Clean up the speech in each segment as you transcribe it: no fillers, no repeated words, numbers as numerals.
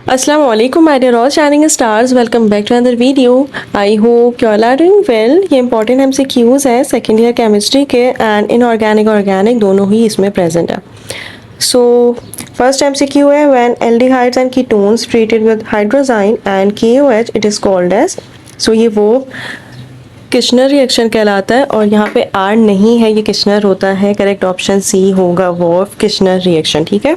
Assalamu alaikum, my dear all shining stars. Welcome back to another video. I hope you all are doing well. ये important MCQs है second year chemistry के and inorganic organic दोनों ही इसमें present है. So first MCQ है when aldehydes and ketones treated with hydrazine and KOH it is called as. So ये वो किशनर रिएक्शन कहलाता है और यहाँ पे R नहीं है, ये किशनर होता है. करेक्ट ऑप्शन C होगा वॉल्फ किशनर रिएक्शन. ठीक है.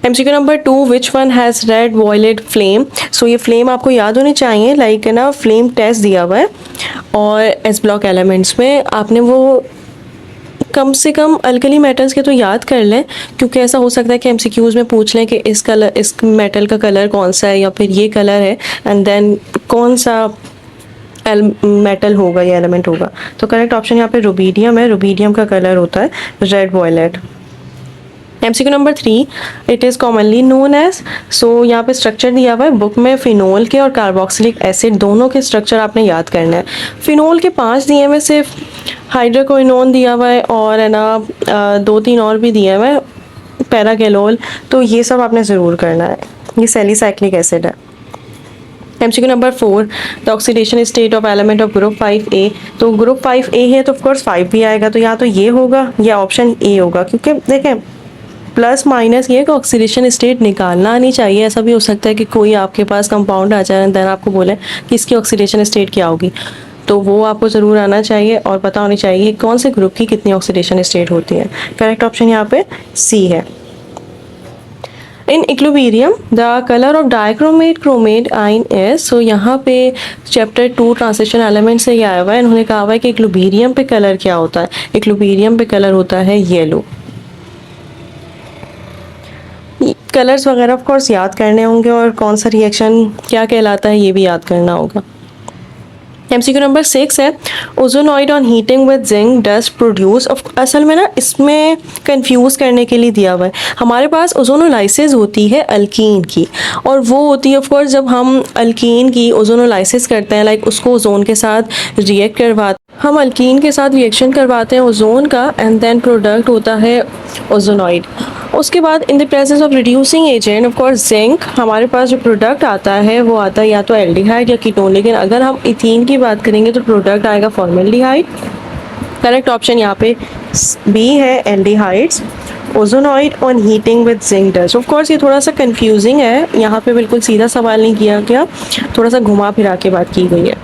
MCQ number 2 which one has red violet flame. So ये फ्लेम आपको याद होनी चाहिए. लाइक ना फ्लेम टेस्ट दिया हुआ है और एस ब्लॉक एलिमेंट्स में आपने वो कम से कम अल्कली मेटल्स के तो याद कर लें, क्योंकि ऐसा हो सकता है कि MCQs में पूछ लें कि इस मेटल का कलर कौन सा है या फिर ये कलर है एंड देन कौन सा मेटल होगा या एलिमेंट होगा. तो करेक्ट ऑप्शन यहाँ पे रुबीडियम है. रुबीडियम का कलर होता है red violet. MCQ number 3 it is commonly known as. So यहाँ पे स्ट्रक्चर दिया हुआ है बुक में. फिनोल के और कार्बोक्सिलिक एसिड दोनों के स्ट्रक्चर आपने याद करना है. फिनोल के 5 दिए हुए, सिर्फ हाइड्रोक्विनोन दिया हुआ है और है ना 2-3 और भी दिए हुए हैं, पैरागेलोल. तो ये सब आपने ज़रूर करना है. ये सैलिसाइक्लिक एसिड है. MCQ number 4 the oxidation state of element of group 5A. तो ग्रुप 5A है तो ऑफकोर्स 5 भी आएगा, तो या तो ये होगा या ऑप्शन A होगा, क्योंकि देखें प्लस माइनस ये कि ऑक्सीडेशन स्टेट निकालना आनी चाहिए. ऐसा भी हो सकता है कि कोई आपके पास कंपाउंड आ जाए देन आपको बोले कि इसकी ऑक्सीडेशन स्टेट क्या होगी, तो वो आपको ज़रूर आना चाहिए और पता होनी चाहिए कौन से ग्रुप की कितनी ऑक्सीडेशन स्टेट होती है. करेक्ट ऑप्शन यहाँ पे C है. In equilibrium the colour of dichromate chromate ion is. So यहाँ पे चैप्टर 2 ट्रांजिशन एलिमेंट से ये आया हुआ है. इन्होंने कहा हुआ है कि इक्लुबेरियम पे कलर क्या होता है. इक्लुबेरियम पे कलर होता है येलो. कलर्स वगैरह ऑफ कोर्स याद करने होंगे और कौन सा रिएक्शन क्या कहलाता है ये भी याद करना होगा. MCQ नंबर 6 है ozonide on heating with zinc dust produce. असल में ना इसमें कंफ्यूज करने के लिए दिया हुआ है. हमारे पास ओजोनोलाइसिस होती है अल्कीन की, और वो होती है ऑफ कोर्स जब हम अल्कीन की ओजोनोलाइसिस करते हैं, लाइक उसको ओजोन के साथ रिएक्ट करवाते, हम अल्कीन के साथ रिएक्शन करवाते हैं ओजोन का एंड देन प्रोडक्ट होता है ओजोनॉइड. उसके बाद इन the presence of reducing agent of course zinc, हमारे पास जो प्रोडक्ट आता है वो आता है या तो एल्डिहाइड या कीटोन. लेकिन अगर हम इथीन की बात करेंगे तो प्रोडक्ट आएगा फॉर्मल्डिहाइड. करेक्ट ऑप्शन यहाँ पे B है aldehydes. Ozonide on heating with zinc dust. Of course ये थोड़ा सा कंफ्यूजिंग है, यहाँ पे बिल्कुल सीधा सवाल नहीं किया गया, थोड़ा सा घुमा फिरा के बात की गई है.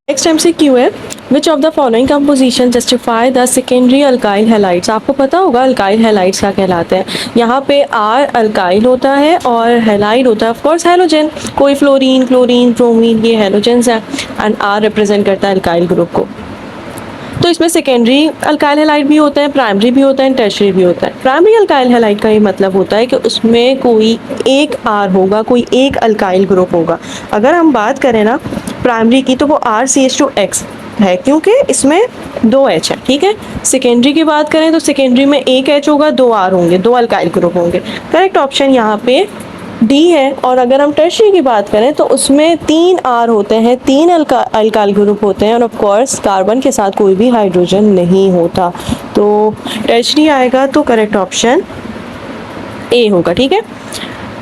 नेक्स्ट MCQ है which of the following composition justify the secondary alkyl halides. आपको पता होगा अल्काइल हैलाइड्स क्या कहलाते हैं. यहाँ पे R अल्काइल होता है और हैलाइड होता है ऑफ कोर्स हैलोजन. कोई फ्लोरीन, क्लोरीन, ब्रोमीन ये हैलोजेंस हैं एंड R रिप्रेजेंट करता है अल्काइल ग्रुप को. तो इसमें सेकेंडरी अल्काइल हैलाइड भी होता है, प्राइमरी भी होता है, टर्शियरी भी होता है. प्राइमरी अल्काइल हैलाइड का ये मतलब होता है कि उसमें कोई एक R होगा, कोई एक अल्काइल ग्रुप होगा. अगर हम बात करें ना प्राइमरी की तो वो RCH2X है, क्योंकि इसमें 2 H है. ठीक है. सेकेंडरी की बात करें तो सेकेंडरी में 1 H होगा, 2 R होंगे, 2 अल्काइल ग्रुप होंगे. करेक्ट ऑप्शन यहाँ पे D है. और अगर हम टर्शियरी की बात करें तो उसमें 3 R होते हैं, 3 अल्काइल ग्रुप होते हैं और ऑफ कोर्स कार्बन के साथ कोई भी हाइड्रोजन नहीं होता. तो टर्शियरी आएगा तो करेक्ट ऑप्शन A होगा. ठीक है.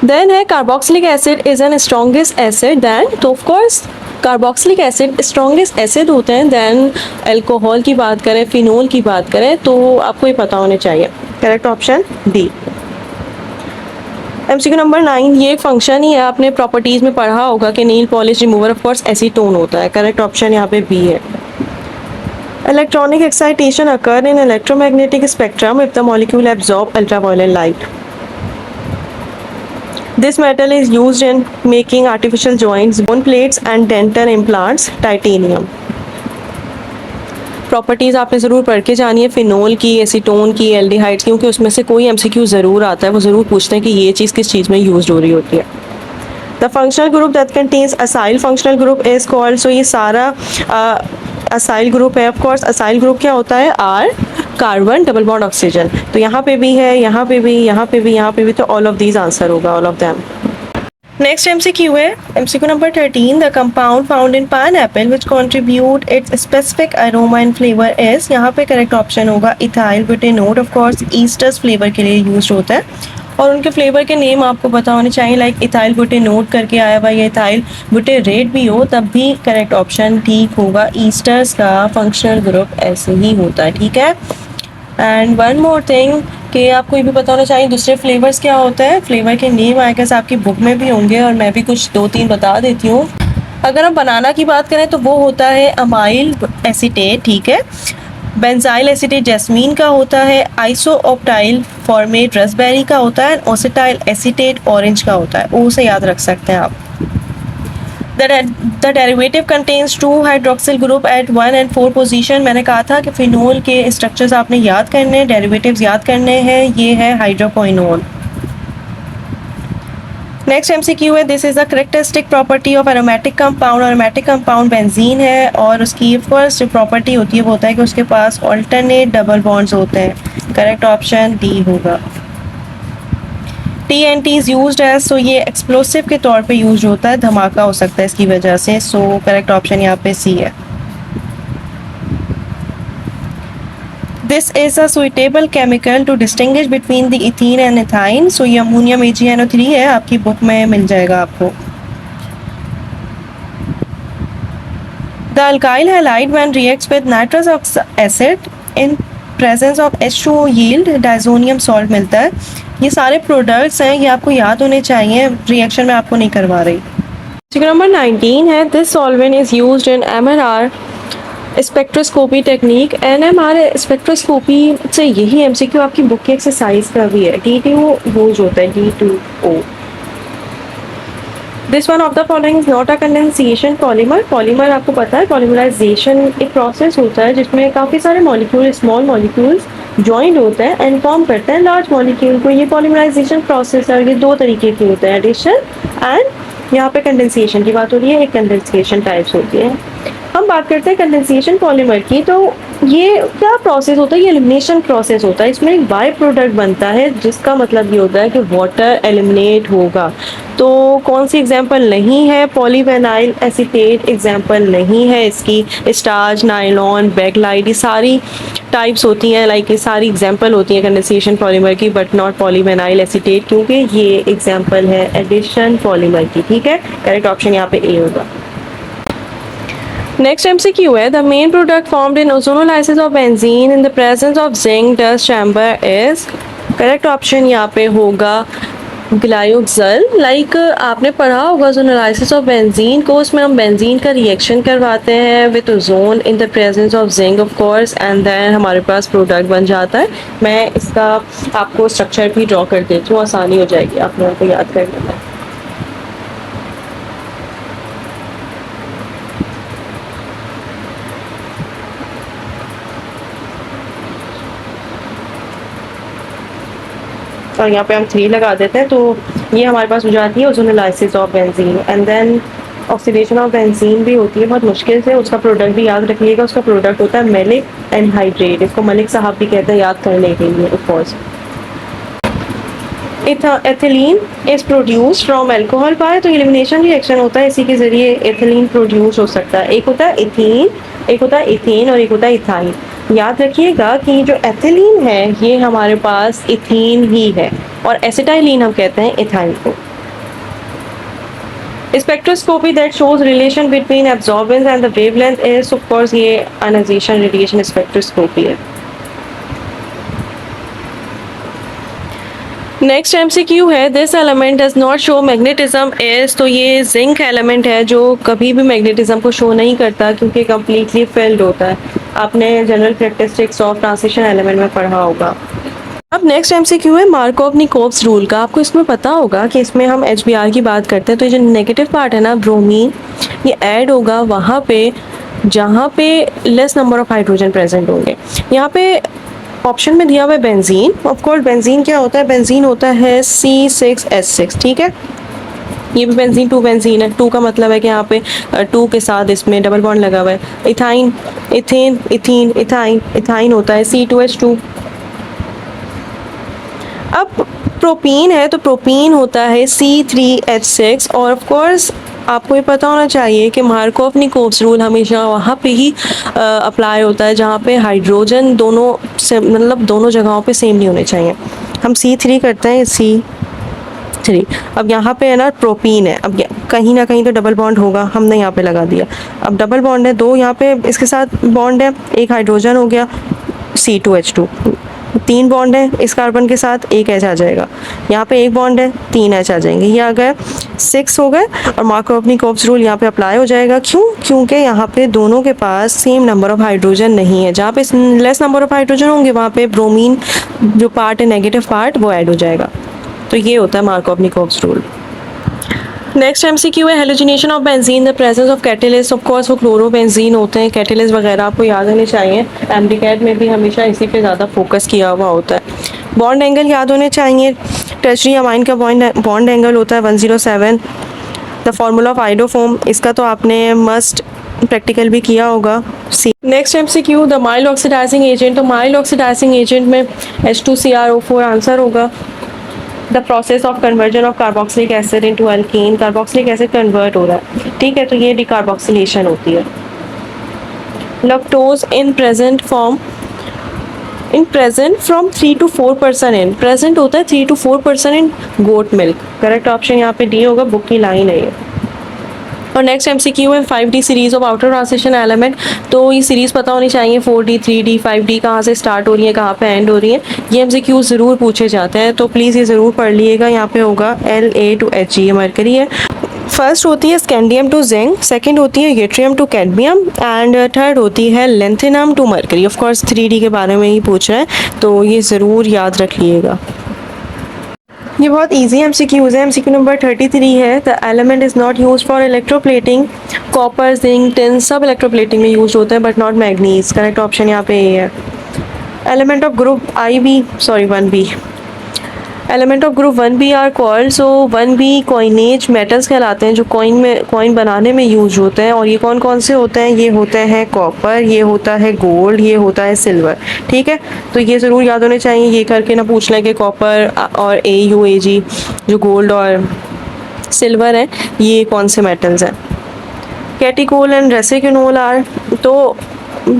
देन है carboxylic acid is an strongest acid than. तो of course carboxylic acid strongest acid होते हैं देन अल्कोहल की बात करें, फिनोल की बात करें, तो आपको ये पता होने चाहिए. Correct option D. MCQ number 9 ये एक फंक्शन ही है, आपने प्रॉपर्टीज़ में पढ़ा होगा कि nail polish remover of course acetone होता है. करेक्ट ऑप्शन यहाँ पे B है. Electronic excitation occur in electromagnetic spectrum if the molecule absorb ultraviolet light. This metal is used in making artificial joints, bone plates and dental implants. Titanium. Properties आपने ज़रूर पढ़ के जानी है फिनोल की, एसीटोन की, एल्डिहाइड्स, क्योंकि उसमें से कोई MCQ ज़रूर आता है. वो ज़रूर पूछते हैं कि ये चीज़ किस चीज़ में यूज हो रही होती है. The functional group that contains acyl functional group is called. So ये सारा असाइल ग्रुप है. ऑफ कोर्स असाइल ग्रुप क्या होता है R carbon double bond oxygen. तो यहाँ पे भी है, यहाँ पे भी, यहाँ पे भी, यहाँ पे भी, तो ऑल ऑफ दीज आंसर होगा, all of them. Next MCQ है MCQ number 13 the compound found in pineapple which contribute it's specific aroma and flavour is. यहाँ पे करेक्ट ऑप्शन होगा ethyl butanol. Of course esters flavour के लिए use होता है. और उनके फ्लेवर के नेम आपको पता होने चाहिए, लाइक इथाइल बुटे नोट करके आया हुआ या इथाइल बुटे रेड भी हो तब भी करेक्ट ऑप्शन ठीक होगा। ईस्टर्स का फंक्शनल ग्रुप ऐसे ही होता है, ठीक है। एंड वन मोर थिंग कि आपको ये भी पता होना चाहिए दूसरे फ्लेवर्स क्या होता है। फ्लेवर के नेम आई गेस आपकी बुक में भी होंगे और मैं भी कुछ 2-3 बता देती हूँ। अगर हम बनाना की बात करें तो वो होता है अमाइल एसीटेट, ठीक है। बेंजाइल एसीटेट जैस्मीन का होता है, आइसोऑप्टाइल फॉर्मेट रसबेरी का होता है, ओसेटाइल एसीटेट ऑरेंज का होता है। ओ से याद रख सकते हैं आप। The derivative contains 2 hydroxyl group at 1 and 4 position। मैंने कहा था कि फिनोल के स्ट्रक्चर्स आपने याद करने हैं, डेरिवेटिव्स याद करने हैं। ये है हाइड्रोक्विनोन। नेक्स्ट एमसीक्यू है, this is the characteristic property of aromatic compound. Aromatic compound benzene है और उसकी फर्स्ट प्रॉपर्टी होती है वो होता है कि उसके पास ऑल्टरनेट डबल बॉन्ड्स होते हैं। करेक्ट ऑप्शन डी होगा। TNT is used as, so ये एक्सप्लोसिव के तौर पे यूज होता है, धमाका हो सकता है इसकी वजह से। सो करेक्ट ऑप्शन यहाँ पे सी है। This is a suitable chemical to distinguish between the ethene and ethyne. So ये अमोनियम AgNO3 है, आपकी बुक में मिल जाएगा आपको। The alkyl halide when reacts with nitrous acid in presence of H2O yield diazonium salt मिलता है। ये सारे प्रोडक्ट्स हैं, ये आपको याद होने चाहिए, रिएक्शन में आपको नहीं करवा रही। नंबर 19 है, this solvent is used in MNR spectroscopy technique. NMR spectroscopy से यही MCQ आपकी बुक की एक्सरसाइज का भी है। D2O यूज होता है, D2O। This one of the following is not a condensation polymer. Polymer आपको पता है पॉलीमराइजेशन एक प्रोसेस होता है जिसमें काफ़ी सारे मॉलिक्यूल, स्मॉल मॉलिक्यूल्स ज्वाइंट होते हैं एंड फॉर्म करते हैं लार्ज मॉलिक्यूल को। ये पॉलीमराइजेशन प्रोसेस है और ये 2 तरीके की होते हैं, एडिशन एंड यहाँ पे कंडेंसेशन की बात हो रही है, एक कंडेंसेशन टाइप्स होती है। हम बात करते हैं कंडेंसेशन पॉलीमर की, तो ये क्या प्रोसेस होता है, ये एलिमिनेशन प्रोसेस होता है। इसमें एक बाय प्रोडक्ट बनता है जिसका मतलब ये होता है कि वाटर एलिमिनेट होगा। तो कौन सी एग्जांपल नहीं है, पॉलीविनाइल एसीटेट एग्जांपल नहीं है इसकी। स्टार्च, नायलॉन, बैकलाइट, ये सारी टाइप्स होती हैं, लाइक ये सारी एग्जांपल होती हैं कंडेंसेशन पॉलीमर की, बट नॉट पॉलीविनाइल एसीटेट क्योंकि ये एग्जांपल है एडिशन पॉलीमर की, ठीक है। करेक्ट ऑप्शन यहाँ पे ए होगा। नेक्स्ट MCQ है, the main product formed in ozonolysis of benzene in the presence of zinc dust chamber is. Correct option यहाँ पे होगा ग्लायोक्सल। लाइक आपने पढ़ा होगा ओजोनोलाइसिस ऑफ बेंजीन को, उसमें हम बेंजीन का रिएक्शन करवाते हैं with ozone in the presence of zinc of course and then हमारे पास प्रोडक्ट बन जाता है। मैं इसका आपको स्ट्रक्चर भी ड्रॉ कर देती हूँ, आसानी हो जाएगी आप लोगों को याद करने में। और यहाँ पे हम 3 लगा देते हैं, तो ये हमारे पास हो जाती है ozonolysis of benzene. And then oxidation of benzene भी होती है बहुत मुश्किल से, उसका प्रोडक्ट भी याद रखिएगा, उसका प्रोडक्ट होता है मैलिक एनहाइड्रेट। इसको मलिक साहब भी कहते हैं याद करने के लिए, of course. Ethylene is produce from alcohol by, तो एलिमिनेशन रिएक्शन होता है, इसी के जरिए एथिलीन प्रोड्यूस हो सकता है। एक होता है इथीन, एक होता है इथेन और एक होता है इथाइन। याद रखिएगा कि जो एथिलीन है ये हमारे पास इथीन ही है और एसिटाइलिन हम कहते हैं इथाइन को। Spectroscopy that shows relation between absorbance and the wavelength is, of course ये आयनाइजेशन रेडिएशन स्पेक्ट्रोस्कोपी है। नेक्स्ट MCQ है, this element does not show magnetism is, तो ये जिंक एलिमेंट है जो कभी भी मैग्नेटिज्म को शो नहीं करता क्योंकि कम्प्लीटली फिल्ड होता है। आपने general characteristics of transition element में पढ़ा होगा। अब नेक्स्ट MCQ है मार्कोव-निकोव्स रूल का। आपको इसमें पता होगा कि इसमें हम HBr की बात करते हैं, तो ये जो नेगेटिव पार्ट है ना ब्रोमीन, ये ऐड होगा वहाँ पे जहाँ पे less number of hydrogen present होंगे। यहाँ पे ऑप्शन में दिया हुआ है बेंजीन। ऑफ कोर्स बेंजीन क्या होता है, बेंजीन होता है C6H6, ठीक है। ये भी बेंजीन 2 बेंजीन है, 2 का मतलब है कि यहाँ पे 2 के साथ इसमें डबल बॉन्ड लगा हुआ है। Ethyne, ethane, ethene, ethyne, ethyne होता है C2H2। अब प्रोपीन है तो प्रोपीन होता है C3H6 और ऑफ कोर्स आपको ये पता होना चाहिए कि मार्कोव-निकोव्स रूल हमेशा वहाँ पे ही अप्लाई होता है जहाँ पे हाइड्रोजन दोनों से मतलब दोनों जगहों पे सेम नहीं होने चाहिए। हम C3 करते हैं, C3। अब यहाँ पे है ना प्रोपीन है, अब कहीं ना कहीं तो डबल बॉन्ड होगा, हमने यहाँ पे लगा दिया। अब डबल बॉन्ड है, दो यहाँ पे इसके साथ बॉन्ड है, एक हाइड्रोजन हो गया C2H2, तीन बॉन्ड है इस कार्बन के साथ, एक H आ जाएगा। यहाँ पे एक बॉन्ड है, तीन H आ जाएंगे, ये आ गए 6 हो गए। और मार्कोव-निकोव्स रूल यहाँ पे अप्लाई हो जाएगा, क्यों? क्योंकि यहाँ पे दोनों के पास सेम नंबर ऑफ हाइड्रोजन नहीं है। जहाँ पे लेस नंबर ऑफ हाइड्रोजन होंगे वहाँ पे ब्रोमीन जो पार्ट है, नेगेटिव पार्ट, वो ऐड हो जाएगा। तो ये होता है मार्कोव-निकोव्स रूल। नेक्स्ट MCQ है halogenation of benzene the presence of catalyst. Of course वो क्लोरोबेंजीन होते हैं, कैटेलिस्ट वगैरह आपको याद होने चाहिए। एमडीकैट में भी हमेशा इसी पे ज़्यादा फोकस किया हुआ होता है। बॉन्ड एंगल याद होने चाहिए, टर्शरी अमाइन का बॉन्ड एंगल होता है 107। द फार्मूला ऑफ आइडोफोम, इसका तो आपने मस्ट प्रैक्टिकल भी किया होगा। Next MCQ the mild oxidising agent. तो माइल्ड ऑक्सीडाइजिंग एजेंट में H2CrO4 आंसर होगा। The process of conversion of carboxylic acid into alkene, carboxylic acid convert हो रहा है, ठीक है, तो ये डिकार्बोक्सिलेशन होती है। Lactose in present from 3 to 4% in, present होता है 3 to 4% in goat milk. Correct option यहाँ पे डी होगा, बुक की लाइन है ये। और नेक्स्ट MCQ है 5D series of outer transition element. तो ये सीरीज पता होनी चाहिए, 4D 3D 5D कहाँ से स्टार्ट हो रही है, कहाँ पे एंड हो रही है, ये MCQ ज़रूर पूछे जाते हैं, तो प्लीज़ ये ज़रूर पढ़ लिएगा। यहाँ पे होगा La to He, ये मरकरी है। फर्स्ट होती है स्कैंडियम टू जिंक, सेकंड होती है yttrium to cadmium, and third होती है lanthanum to mercury. Of course 3D के बारे में ही पूछ रहा है, तो ये ज़रूर याद रख लिएगा। ये बहुत इजी MCQs है। MCQ नंबर 33 है, the element is not use for electroplating. Copper, zinc, tin सब इलेक्ट्रोप्लेटिंग में यूज होते हैं, but not manganese. Correct option यहाँ पे ये है। Element of group 1B, element of group 1B are called, so 1B coinage metals कहलाते हैं, जो कॉइन बनाने में यूज होते हैं। और ये कौन कौन से होते हैं? ये होते हैं कॉपर, ये होता है गोल्ड, ये होता है सिल्वर, ठीक है। तो ये ज़रूर याद होने चाहिए, ये करके ना पूछ लें कि कॉपर और AuAg जो गोल्ड और सिल्वर है, ये कौन से मेटल्स हैं। कैटिकोल एंड रेसिक्यूनोल आर, तो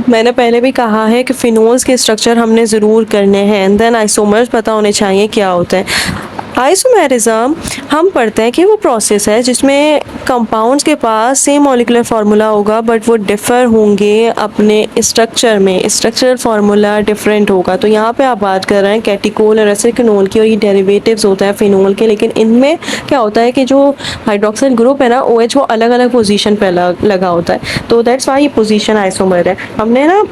मैंने पहले भी कहा है कि फिनोल्स के स्ट्रक्चर हमने ज़रूर करने हैं, एंड देन आइसोमर्स पता होने चाहिए क्या होते हैं। आइसोमेरिज्म हम पढ़ते हैं कि वो प्रोसेस है जिसमें कंपाउंड्स के पास सेम मॉलिक्यूलर फार्मूला होगा, बट वो डिफ़र होंगे अपने स्ट्रक्चर में, स्ट्रक्चरल फार्मूला डिफरेंट होगा। तो यहाँ पे आप बात कर रहे हैं कैटिकोल और रेसिक्यूनोल की, और ये डेरिवेटिव्स होते हैं फिनोल के, लेकिन इनमें क्या होता है कि जो हाइड्रोक्सिल ग्रुप है ना OH, वो अलग अलग पोजीशन पे लगा होता है, तो दैट्स वाई ये पोजीशन आइसोमर है। हमने ना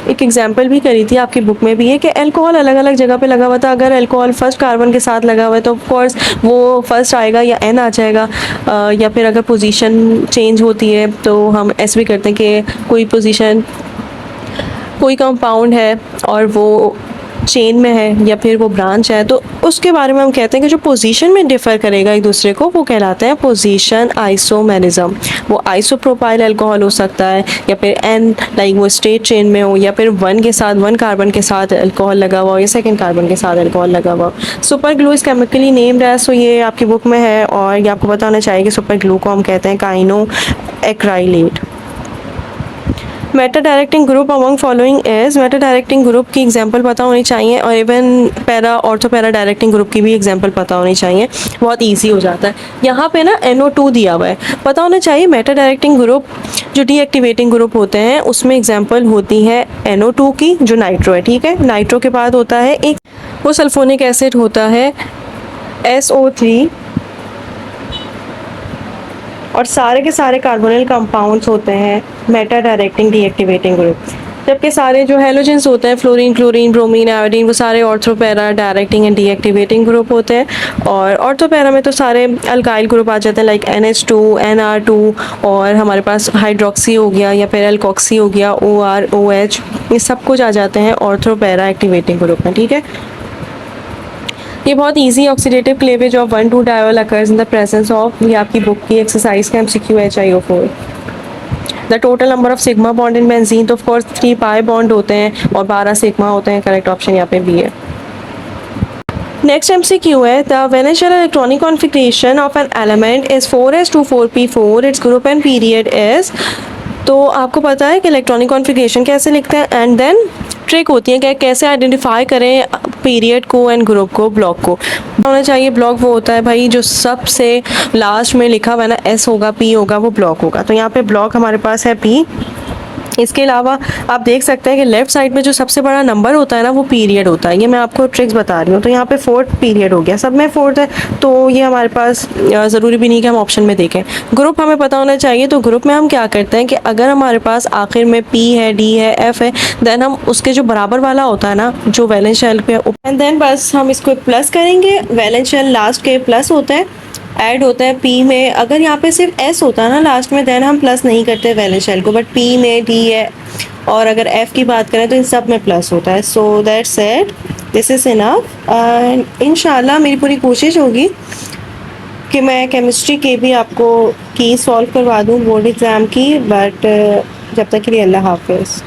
एक एग्जाम्पल भी करी थी, आपकी बुक में भी है कि अल्कोहल अलग अलग जगह पे लगा हुआ था। अगर अल्कोहल फर्स्ट कार्बन के साथ लगा हुआ है तो ऑफ कोर्स वो फर्स्ट आएगा या N आ जाएगा, या फिर अगर पोजीशन चेंज होती है तो हम ऐसे भी करते हैं कि कोई कंपाउंड है और वो चेन में है या फिर वो ब्रांच है, तो उसके बारे में हम कहते हैं कि जो पोजीशन में डिफ़र करेगा एक दूसरे को, वो कहलाते हैं पोजीशन आइसोमेरिज्म। वो आइसोप्रोपाइल अल्कोहल हो सकता है, या फिर N लाइक वो स्टेट चेन में हो, या फिर 1 कार्बन के साथ अल्कोहल लगा हुआ हो, या 2 कार्बन के साथ अल्कोहल लगा हुआ हो। Super glue is chemically named as, so ये आपकी बुक में है, और ये आपको पता होना चाहिए कि सुपर ग्लू को हम कहते हैं cyano acrylate. Meta directing group among following is, meta directing group की एग्जांपल पता होनी चाहिए, और even para ortho para directing group की भी एग्जांपल पता होनी चाहिए, बहुत इजी हो जाता है। यहाँ पे ना NO2 दिया हुआ है, पता होना चाहिए मेटा डायरेक्टिंग ग्रुप जो डीएक्टिवेटिंग ग्रुप होते हैं उसमें एग्जांपल होती है NO2 की, जो नाइट्रो है, ठीक है। नाइट्रो के बाद होता है एक वो सल्फोनिक एसिड होता है SO3, और सारे के सारे कार्बोनिल कंपाउंड्स होते हैं मेटा डायरेक्टिंग डीएक्टिवेटिंग ग्रुप। जबकि सारे जो हेलोजेंस होते हैं फ्लोरीन, क्लोरीन, ब्रोमीन, आयोडीन, वो सारे ortho para directing and deactivating group होते हैं। और ऑर्थोपैरा में तो सारे अल्काइल ग्रुप आ जाते हैं लाइक NH2, NR2, और हमारे पास हाइड्रोक्सी हो गया या फिर अल्कोक्सी हो गया, OR, OH, ये सब कुछ आ जाते हैं ऑर्थोपैरा एक्टिवेटिंग ग्रुप में, ठीक है। ये बहुत इजी ऑक्सीडेटिव क्लेवेज ऑफ 1,2-डायोल occurs in the presence of, ये आपकी बुक की एक्सरसाइज का MCQ HiO4। The total number of sigma bond in benzene, तो ऑफ कोर्स 3 पाई बॉन्ड होते हैं और 12 सिग्मा होते हैं। करेक्ट ऑप्शन यहाँ पे बी है। नेक्स्ट MCQ है द वेनेशियल electronic configuration of an element is 4s2 4p4, its group and period is. तो आपको पता है कि इलेक्ट्रॉनिक कॉन्फ़िगरेशन कैसे लिखते हैं, एंड देन ट्रिक होती है कि कैसे आइडेंटिफाई करें पीरियड को एंड ग्रुप को, ब्लॉक को। होना चाहिए ब्लॉक वो होता है भाई जो सबसे लास्ट में लिखा हुआ है ना, एस होगा, पी होगा, वो ब्लॉक होगा। तो यहाँ पे ब्लॉक हमारे पास है पी। इसके अलावा आप देख सकते हैं कि लेफ्ट साइड में जो सबसे बड़ा नंबर होता है ना, वो पीरियड होता है। ये मैं आपको ट्रिक्स बता रही हूँ। तो यहाँ पे 4th पीरियड हो गया, सब में 4th है, तो ये हमारे पास ज़रूरी भी नहीं कि हम ऑप्शन में देखें। ग्रुप हमें पता होना चाहिए। तो ग्रुप में हम क्या करते हैं कि अगर हमारे पास आखिर में पी है, डी है, एफ है, देन हम उसके जो बराबर वाला होता है ना, जो वैलेंस शेल पे, एंड देन बस हम इसको एक प्लस करेंगे। वैलेंस शेल लास्ट के प्लस होता है, ऐड होता है पी में। अगर यहाँ पे सिर्फ एस होता है ना लास्ट में, देन हम प्लस नहीं करते वैलेंस शेल को, बट पी में डी है, और अगर एफ की बात करें तो इन सब में प्लस होता है। So that's it, this is enough. इंशाल्लाह मेरी पूरी कोशिश होगी कि मैं केमिस्ट्री के भी आपको की सॉल्व करवा दूँ बोर्ड एग्ज़ाम की, बट जब तक के लिए अल्लाह हाफिज़।